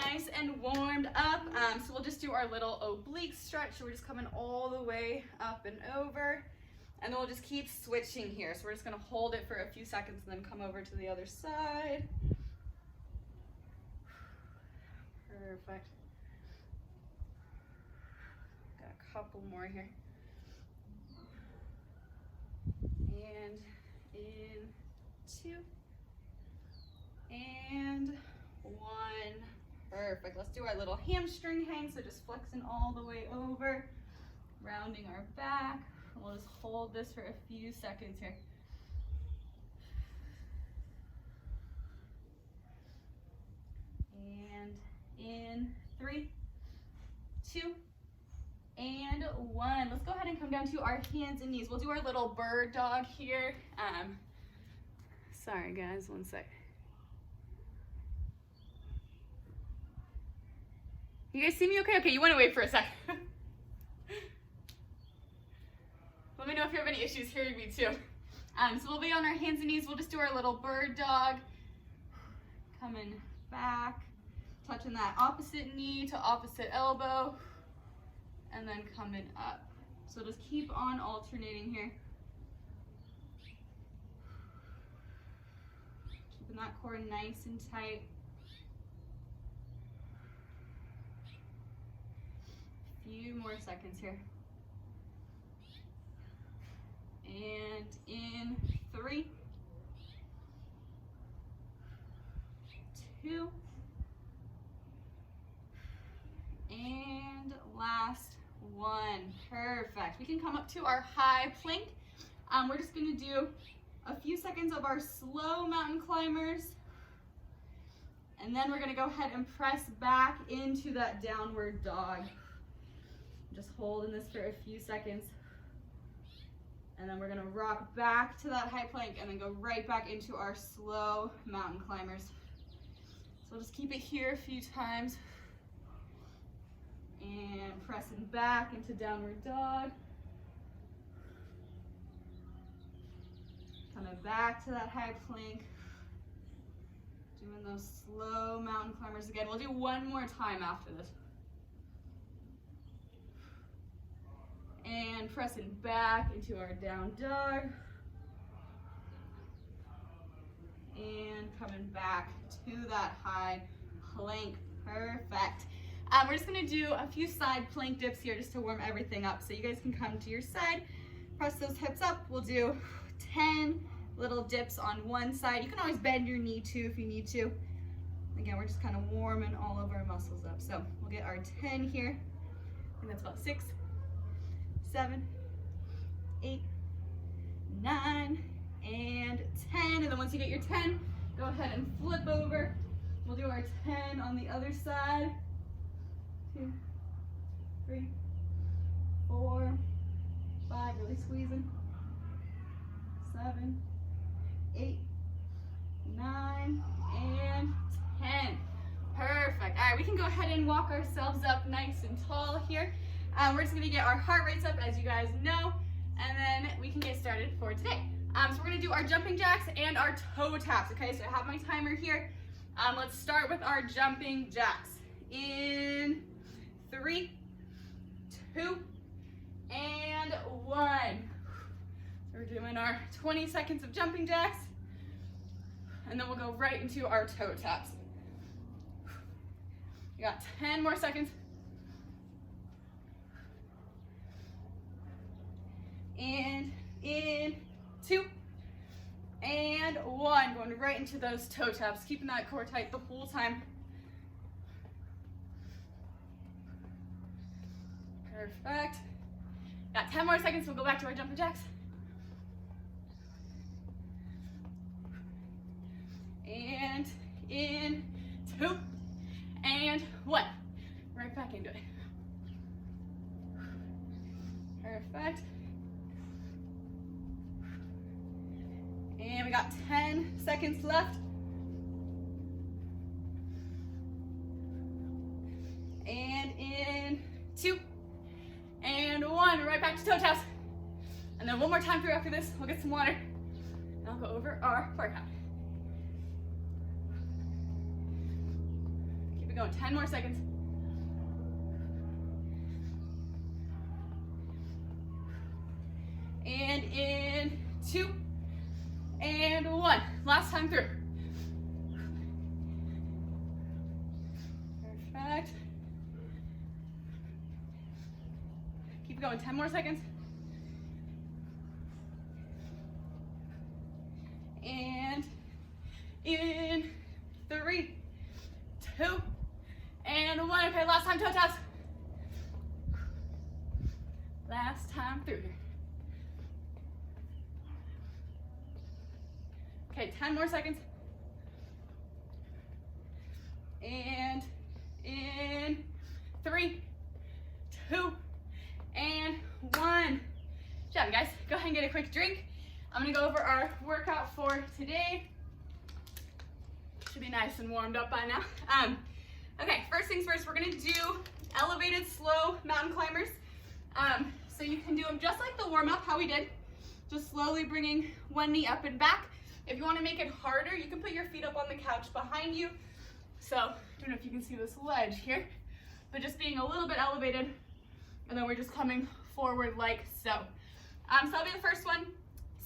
nice and warmed up. So we'll just do our little oblique stretch. So we're just coming all the way up and over. And then we'll just keep switching here. So we're just gonna hold it for a few seconds and then come over to the other side. Perfect. Got a couple more here. And in 2 and 1. Perfect. Let's do our little hamstring hang. So just flexing all the way over, rounding our back. We'll just hold this for a few seconds here. And in 3, 2, and 1. Let's go ahead and come down to our hands and knees. We'll do our little bird dog here. Sorry guys, one sec. You guys see me okay? Okay, you want to wait for a sec. Let me know if you have any issues hearing me too. So we'll be on our hands and knees. We'll just do our little bird dog. Coming back, touching that opposite knee to opposite elbow, and then coming up. So just keep on alternating here. Keeping that core nice and tight. Few more seconds here. And in 3, 2, and last 1. Perfect. We can come up to our high plank. We're just going to do a few seconds of our slow mountain climbers, and then we're going to go ahead and press back into that downward dog. Just holding this for a few seconds. And then we're gonna rock back to that high plank and then go right back into our slow mountain climbers. So we'll just keep it here a few times. And pressing back into downward dog. Coming back to that high plank. Doing those slow mountain climbers again. We'll do one more time after this. And pressing back into our down dog. And coming back to that high plank. Perfect. We're just gonna do a few side plank dips here just to warm everything up. So you guys can come to your side, press those hips up. We'll do 10 little dips on one side. You can always bend your knee too if you need to. Again, we're just kind of warming all of our muscles up. So we'll get our 10 here. I think that's about 6, 7, 8, 9, and 10. And then once you get your 10, go ahead and flip over. We'll do our 10 on the other side. 2, 3, 4, 5, really squeezing. 7, 8, 9, and 10. Perfect. All right, we can go ahead and walk ourselves up nice and tall here. We're just gonna get our heart rates up, as you guys know, and then we can get started for today. So we're gonna do our jumping jacks and our toe taps, okay? So I have my timer here. Let's start with our jumping jacks. In 3, 2, and 1. So we're doing our 20 seconds of jumping jacks, and then we'll go right into our toe taps. We got 10 more seconds. And in 2, and 1. Going right into those toe taps, keeping that core tight the whole time. Perfect. Got 10 more seconds, we'll go back to our jumping jacks. And in 2, and 1. Right back into it. Perfect. And we got 10 seconds left. And in 2, and 1. Right back to toe taps. And then one more time through after this. We'll get some water. And I'll go over our bar count. Keep it it going, 10 more seconds. And in 2 and 1. Last time through. Perfect. Keep going, 10 more seconds. And in 3, 2, and 1. Okay, last time toe taps. Last time through here. Okay, 10 more seconds. And in 3, 2, and 1. Good job, guys. Go ahead and get a quick drink. I'm gonna go over our workout for today. Should be nice and warmed up by now. Okay, first things first, we're gonna do elevated slow mountain climbers. So you can do them just like the warm up, how we did. Just slowly bringing one knee up and back. If you want to make it harder, you can put your feet up on the couch behind you. So, I don't know if you can see this ledge here, but just being a little bit elevated, and then we're just coming forward like so. So that'll be the first one.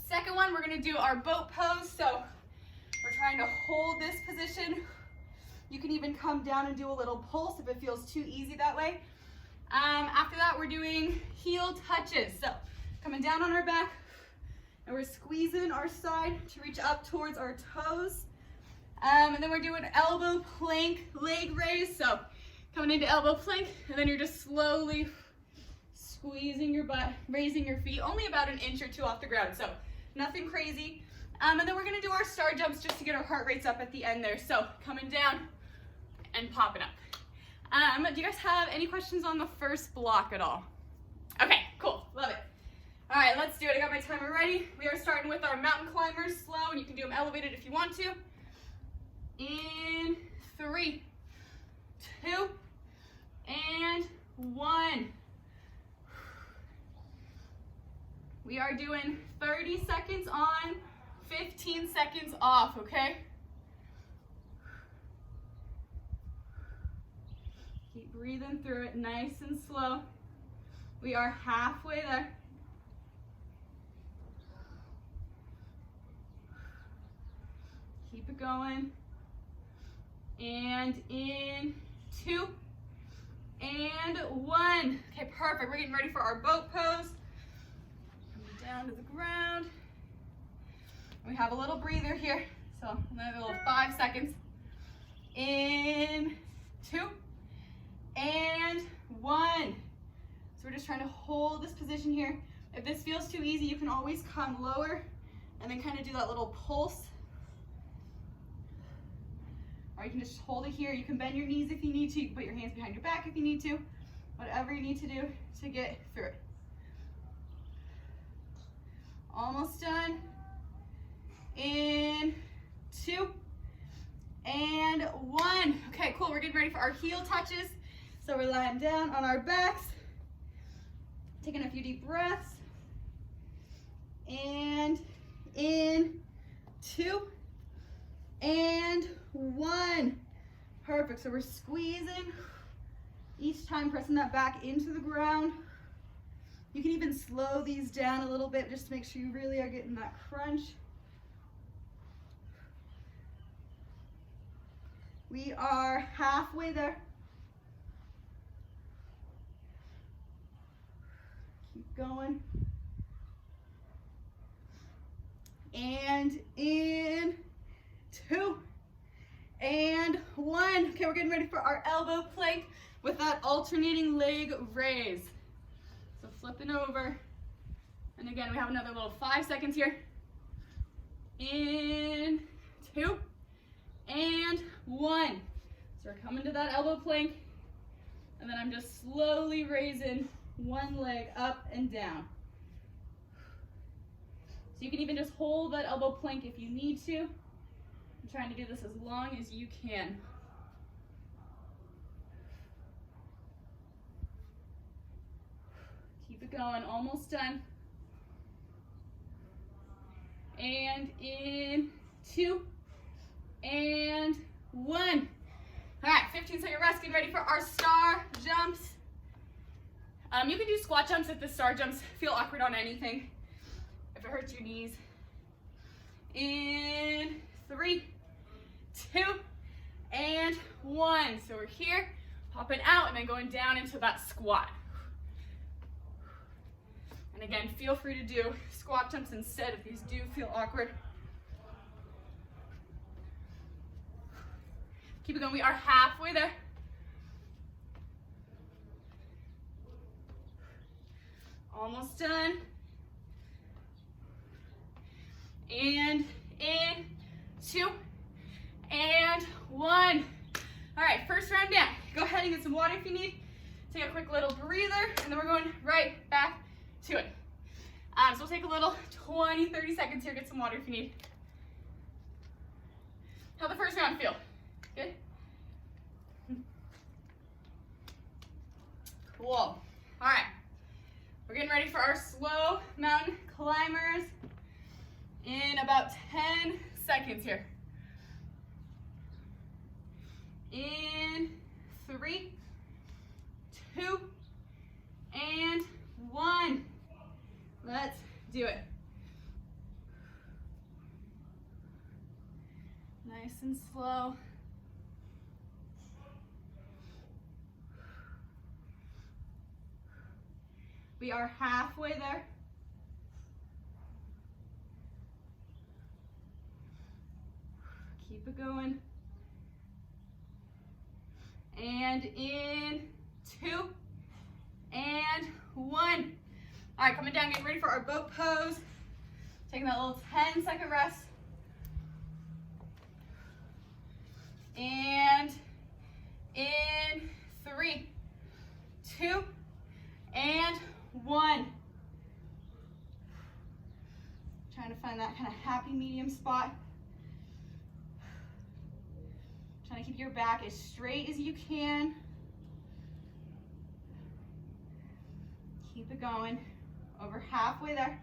Second one, we're gonna do our boat pose. So we're trying to hold this position. You can even come down and do a little pulse if it feels too easy that way. After that, we're doing heel touches. So coming down on our back, and we're squeezing our side to reach up towards our toes. And then we're doing elbow plank, leg raise. So coming into elbow plank, and then you're just slowly squeezing your butt, raising your feet, only about 1 inch or 2 off the ground. So nothing crazy. And then we're gonna do our star jumps just to get our heart rates up at the end there. So coming down and popping up. Do you guys have any questions on the first block at all? Okay, cool, love it. All right, let's do it. I got my timer ready. We are starting with our mountain climbers, slow, and you can do them elevated if you want to. In 3, 2, and 1. We are doing 30 seconds on, 15 seconds off, okay? Keep breathing through it, nice and slow. We are halfway there. Keep it going. And in 2 and 1. Okay, perfect. We're getting ready for our boat pose. Coming down to the ground. We have a little breather here. So another little 5 seconds. In 2 and 1. So we're just trying to hold this position here. If this feels too easy, you can always come lower and then kind of do that little pulse. Or you can just hold it here. You can bend your knees if you need to. You can put your hands behind your back if you need to. Whatever you need to do to get through it. Almost done. In 2 and 1. Okay, cool. We're getting ready for our heel touches. So we're lying down on our backs. Taking a few deep breaths. And in 2 and 1. Perfect. So we're squeezing each time, pressing that back into the ground. You can even slow these down a little bit just to make sure you really are getting that crunch. We are halfway there. Keep going. And in 2 and 1. Okay, we're getting ready for our elbow plank with that alternating leg raise. So flipping over. And again, we have another little 5 seconds here. In 2 and 1. So we're coming to that elbow plank. And then I'm just slowly raising one leg up and down. So you can even just hold that elbow plank if you need to. I'm trying to do this as long as you can. Keep it going, almost done. And in 2 and 1. All All right, 15-second rest. Get ready for our star jumps. You can do squat jumps if the star jumps feel awkward on anything. If it hurts your knees. In 3, 2, and 1. So we're here, popping out, and then going down into that squat. And again, feel free to do squat jumps instead if these do feel awkward. Keep it going. We are halfway there. Almost done. And in 2 and 1. All right, first round down. Go ahead and get some water if you need. Take a quick little breather, and then we're going right back to it. So we'll take a little 20, 30 seconds here. Get some water if you need. How'd the first round feel? Good? Cool. All right. We're getting ready for our slow mountain climbers in about 10 seconds here. In 3, 2, and 1. Let's do it. Nice and slow. We are halfway there. Keep it going. And in 2 and 1. All right, coming down, getting ready for our boat pose. Taking that little 10-second rest. And in 3, 2, and 1. Trying to find that kind of happy medium spot. Trying to keep your back as straight as you can. Keep it going. Over halfway there.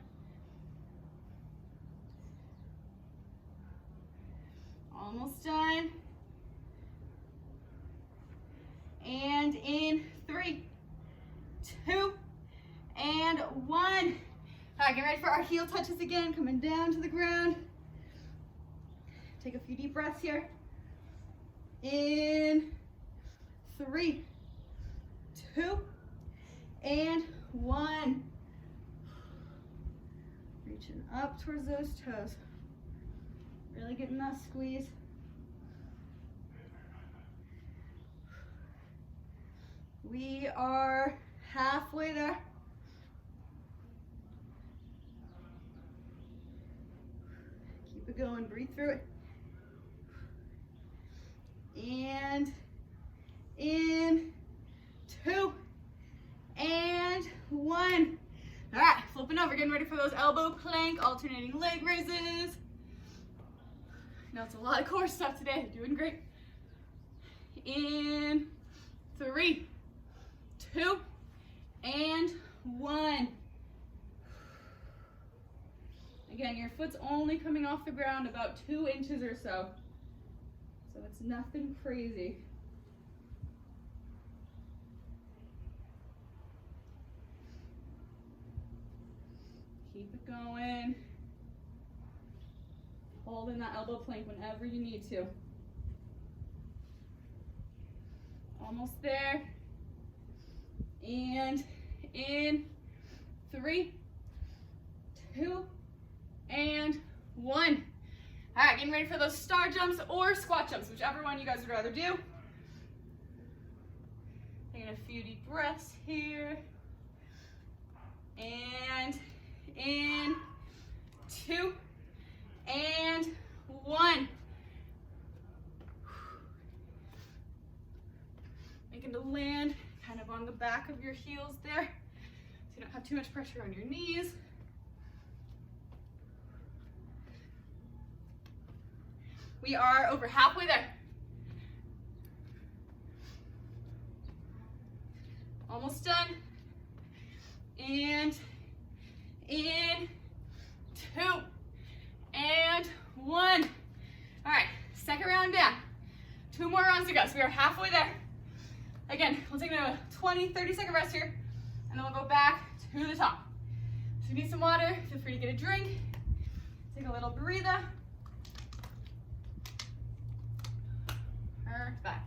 Almost done. And in 3, 2, and 1. All right, get ready for our heel touches again, coming down to the ground. Take a few deep breaths here. In 3, 2, and 1. Reaching up towards those toes. Really getting that squeeze. We are halfway there. Keep it going, breathe through it. And in 2 and 1. All right, flipping over, getting ready for those elbow plank, alternating leg raises. I know it's a lot of core stuff today, doing great. In 3, 2, and 1. Again, your foot's only coming off the ground about 2 inches or so. So it's nothing crazy. Keep it going. Hold in that elbow plank whenever you need to. Almost there. And in 3, 2, and 1. All right, getting ready for those star jumps or squat jumps, whichever one you guys would rather do. Taking a few deep breaths here. And in 2 and 1. Making to land kind of on the back of your heels there, so you don't have too much pressure on your knees. We are over halfway there. Almost done. And in 2 and 1. All right, second round down. 2 more rounds to go. So we are halfway there. Again, we'll take a 20, 30-second rest here, and then we'll go back to the top. So if you need some water, feel free to get a drink. Take a little breather. Perfect.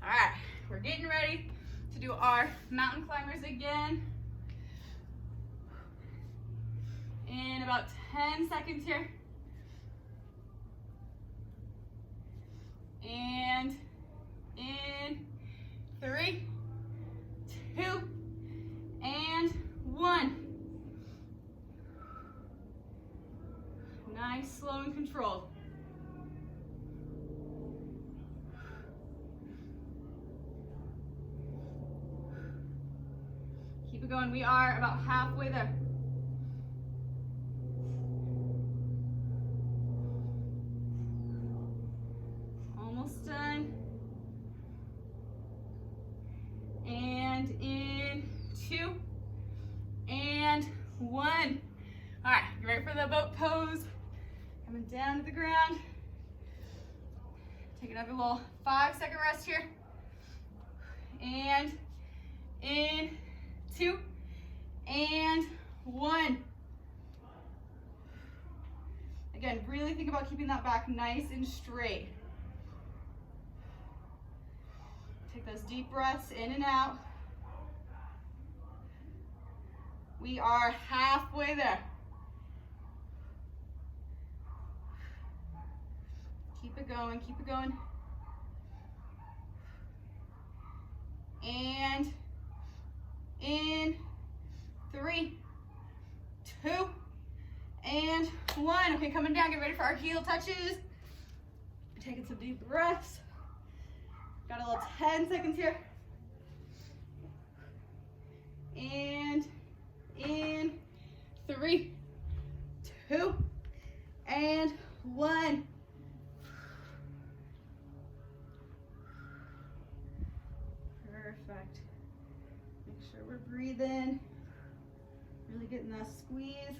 All right, we're getting ready to do our mountain climbers again. In about 10 seconds here. And in 3, 2, and 1. Nice, slow, and controlled. Keep it going. We are about halfway there. Almost done. And in 2, and 1. All right, you ready for the boat pose? Coming down to the ground. Take another little 5-second rest here. And in 2, and 1. Again, really think about keeping that back nice and straight. Take those deep breaths in and out. We are halfway there. Keep it going, keep it going. And in 3, 2, and 1. Okay, coming down, get ready for our heel touches. Taking some deep breaths. Got a little 10 seconds here. And in 3, 2, and 1. Perfect. Make sure we're breathing. Really getting that squeeze.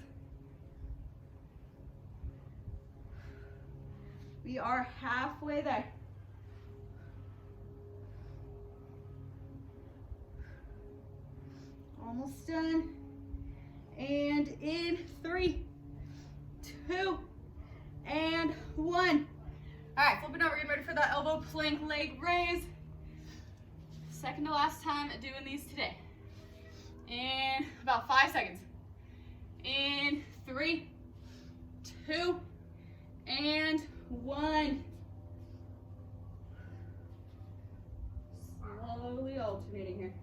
We are halfway there. Almost done. And in 3, 2, and 1. All right, flipping over, getting ready for that elbow plank leg raise. Second to last time doing these today. In about 5 seconds. In 3, 2, and 1. Slowly alternating here.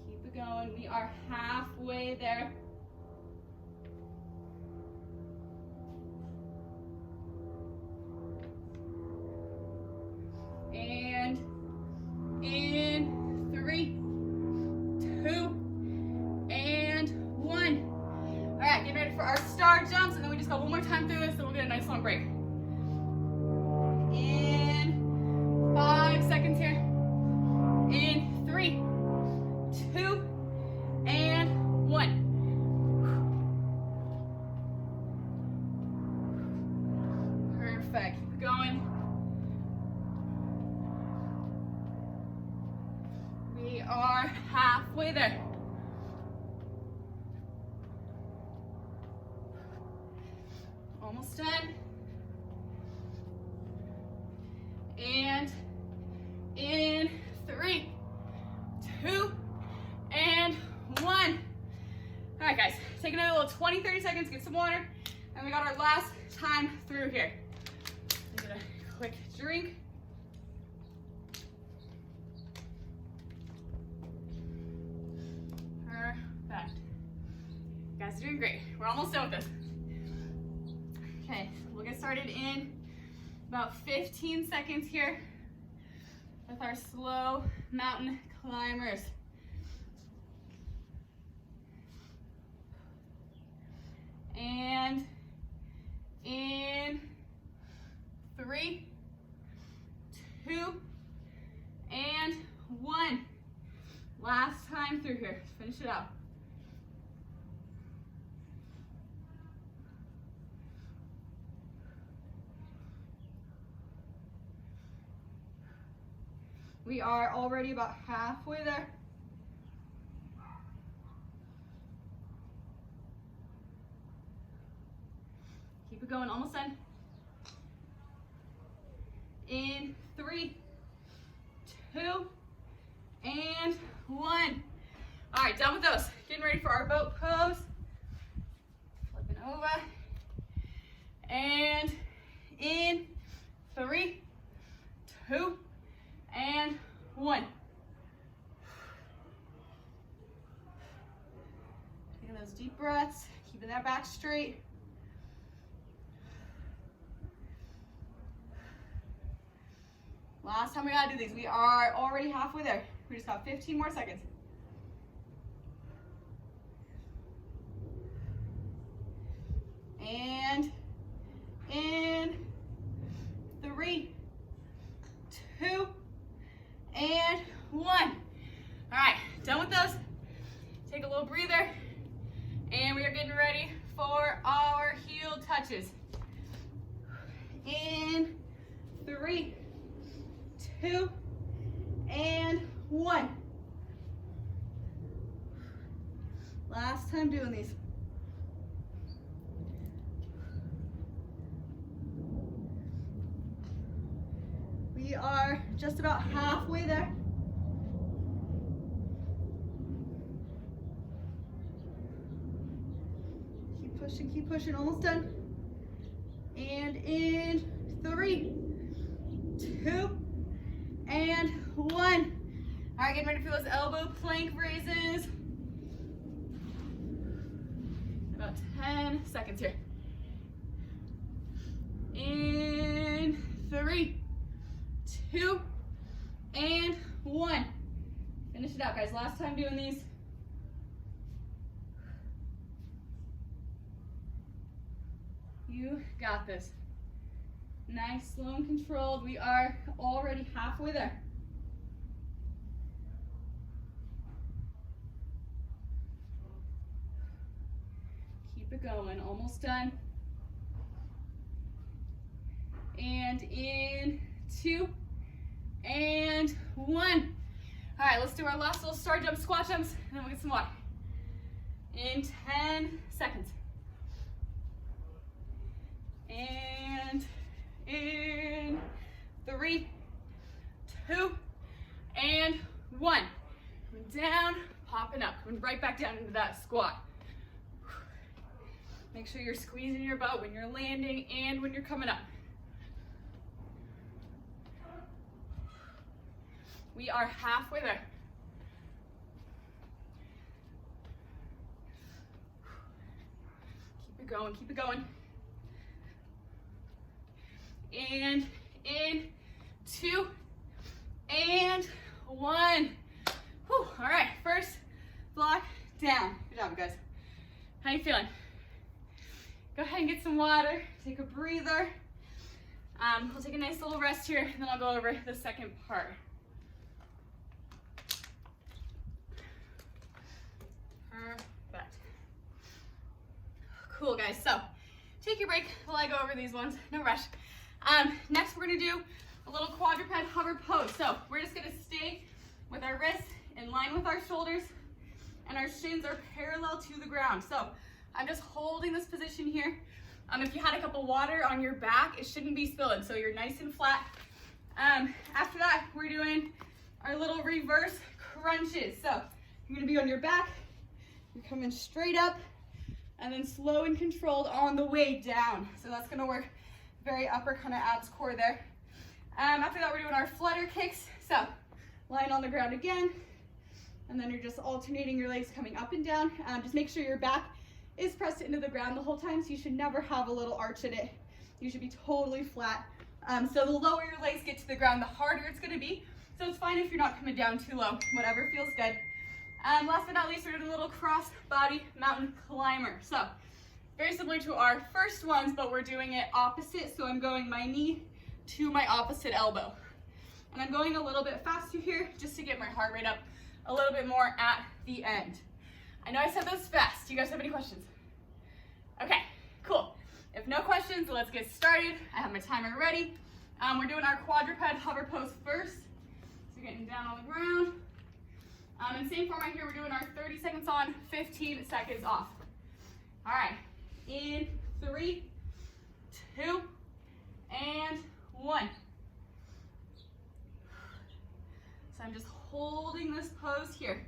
Keep it going. We are halfway there. And in 3, 2, and 1. All right, get ready for our star jumps, and then we just go one more time through this, then we'll get a nice long break. In 5 seconds here. In 3, 2, and 1. Perfect. Keep going. We are halfway there. Almost done. And in 3, 2, and 1. All right, guys, take another little 20, 30 seconds, get some water, and we got our last time through here. Get a quick drink. Perfect. You guys are doing great. We're almost done with this. Okay, we'll get started in about 15 seconds here with our slow mountain climbers. And in 3, 2, and 1. Last time through here. Finish it out. We are already about halfway there. Keep it going, almost done. In 3, 2, and 1. All right, done with those. Getting ready for our boat pose. Flipping over. And in 3, 2, and 1. Taking those deep breaths, keeping that back straight. Last time we gotta do these. We are already halfway there. We just got 15 more seconds. And in 3, 2, and 1. All right, done with those. Take a little breather. And we are getting ready for our heel touches. In 3, 2, and 1. Last time doing these. We are just about halfway there. Keep pushing, almost done. And in 3, 2, and 1. All right, getting ready for those elbow plank raises. About 10 seconds here. In 3, 2, and 1. Finish it out, guys. Last time doing these. You got this. Nice, slow and controlled. We are already halfway there. Keep it going, almost done. And in 2, and 1. All right, let's do our last little star jump, squat jumps, and then we'll get some water. In 10 seconds. And in 3, 2, and 1. Coming down, popping up, coming right back down into that squat. Make sure you're squeezing your butt when you're landing and when you're coming up. We are halfway there. Keep it going, keep it going. And in 2, and 1. Whew. All right, first block down. Good job, guys. How you feeling? Go ahead and get some water. Take a breather. We'll take a nice little rest here, and then I'll go over the second part. Perfect. Cool, guys. So take your break while I go over these ones. No rush. Next, we're gonna do a little quadruped hover pose. So we're just gonna stay with our wrists in line with our shoulders, and our shins are parallel to the ground. So I'm just holding this position here. If you had a cup of water on your back, it shouldn't be spilling, so you're nice and flat. After that, we're doing our little reverse crunches. So you're gonna be on your back, you're coming straight up, and then slow and controlled on the way down. So that's gonna work very upper kind of abs core there. After that, we're doing our flutter kicks. So lying on the ground again, and then you're just alternating your legs coming up and down. Just make sure your back is pressed into the ground the whole time, so you should never have a little arch in it. You should be totally flat. So the lower your legs get to the ground, the harder it's gonna be. So it's fine if you're not coming down too low, whatever feels good. Last but not least, we're doing a little cross body mountain climber. So very similar to our first ones, but we're doing it opposite. So I'm going my knee to my opposite elbow. And I'm going a little bit faster here just to get my heart rate up a little bit more at the end. I know I said those fast. Do you guys have any questions? Okay, cool. If no questions, let's get started. I have my timer ready. We're doing our quadruped hover pose first. So So getting down on the ground. And same format here, we're doing our 30 seconds on, 15 seconds off. All right, in 3, 2, and 1. So I'm just holding this pose here.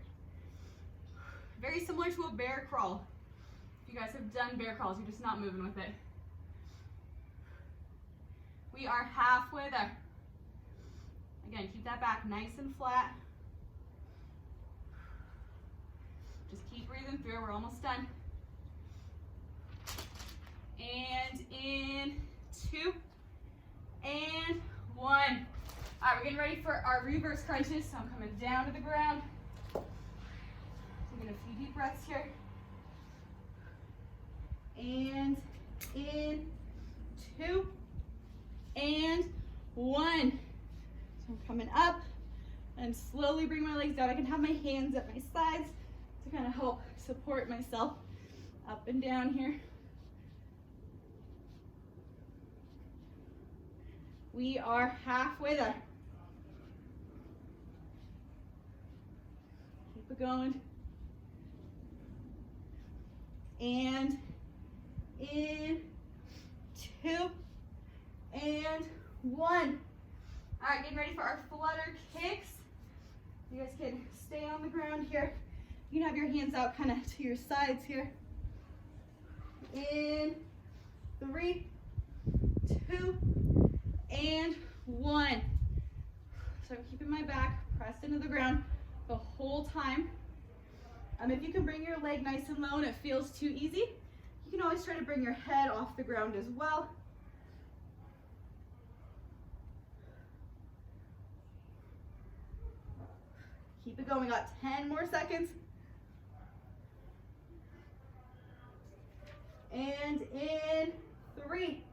Very similar to a bear crawl. If you guys have done bear crawls, you're just not moving with it. We are halfway there. Again, keep that back nice and flat. Just keep breathing through, we're almost done. And in 2, and 1. All right, we're getting ready for our reverse crunches. So I'm coming down to the ground. Taking a few deep breaths here. And in 2, and 1. So I'm coming up and slowly bring my legs down. I can have my hands at my sides to kind of help support myself up and down here. We are halfway there. Keep it going. And in 2, and 1. All right, getting ready for our flutter kicks. You guys can stay on the ground here. You can have your hands out kind of to your sides here. In 3, 2, and 1. So I'm keeping my back pressed into the ground the whole time. If you can bring your leg nice and low and it feels too easy, you can always try to bring your head off the ground as well. Keep it going, we got 10 more seconds. And in 3,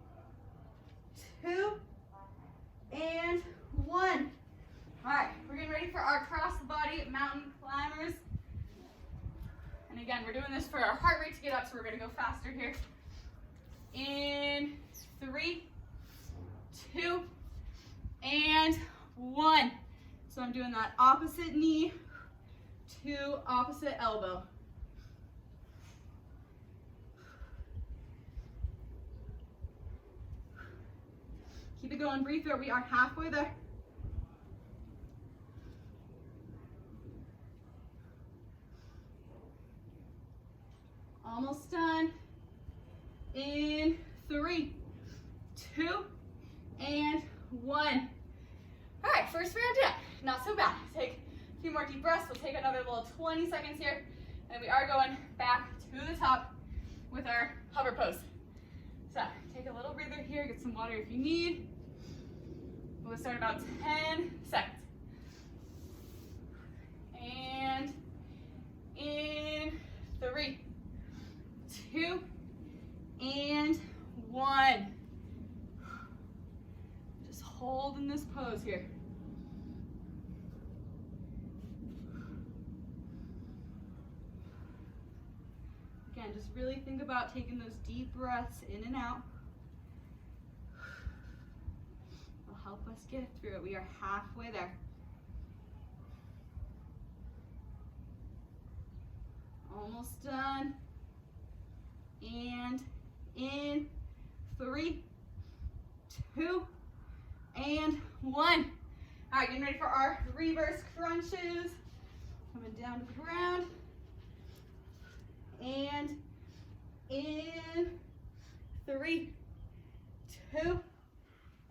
2, and 1. All right, we're getting ready for our cross-body mountain climbers. And again, we're doing this for our heart rate to get up, so we're gonna go faster here. In 3, 2, and 1. So I'm doing that opposite knee to opposite elbow. Keep it going, breathe through it. We are halfway there. Almost done. In 3, 2, and 1. All right, first round done. Not so bad. Take a few more deep breaths. We'll take another little 20 seconds here. And we are going back to the top with our hover pose. So take a little breather here, get some water if you need. We'll start about 10 seconds. And in 3, 2, and 1. Just hold in this pose here. Again, just really think about taking those deep breaths in and out. It'll help us get through it. We are halfway there. Almost done. And in 3, 2, and 1. All right, getting ready for our reverse crunches. Coming down to the ground. And in 3, 2,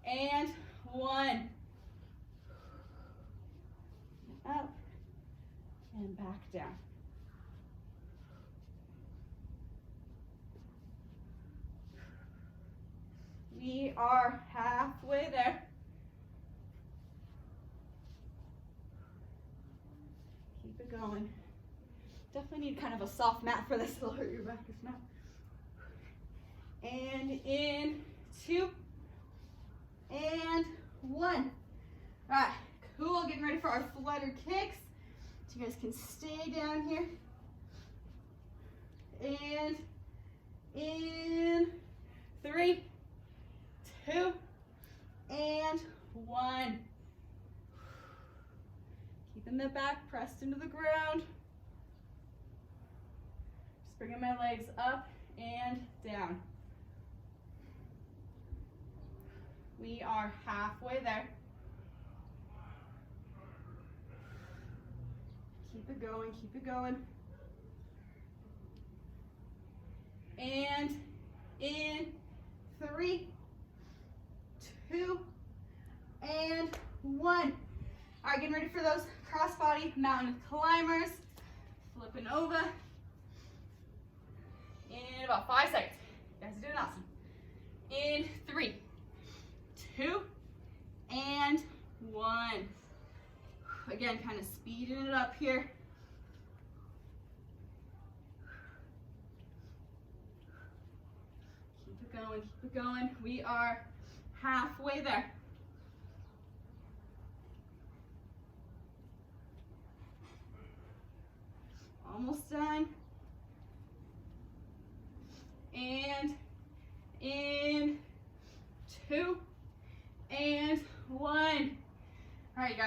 and 1. Up and back down. We are halfway there. Keep it going. Definitely need kind of a soft mat for this. It'll hurt your back if not. And in 2, and 1. All right, cool. Getting ready for our flutter kicks. So you guys can stay down here. And in 3, 2, and 1. And the back pressed into the ground. Just bringing my legs up and down. We are halfway there. Keep it going, keep it going. And in 3, 2, and 1. All right, getting ready for those crossbody mountain climbers. Flipping over. In about 5 seconds. You guys are doing awesome. In 3, 2, and 1. Again, kind of speeding it up here. Keep it going, keep it going. We are halfway there. Almost done. And in 2 and 1. All right, guys.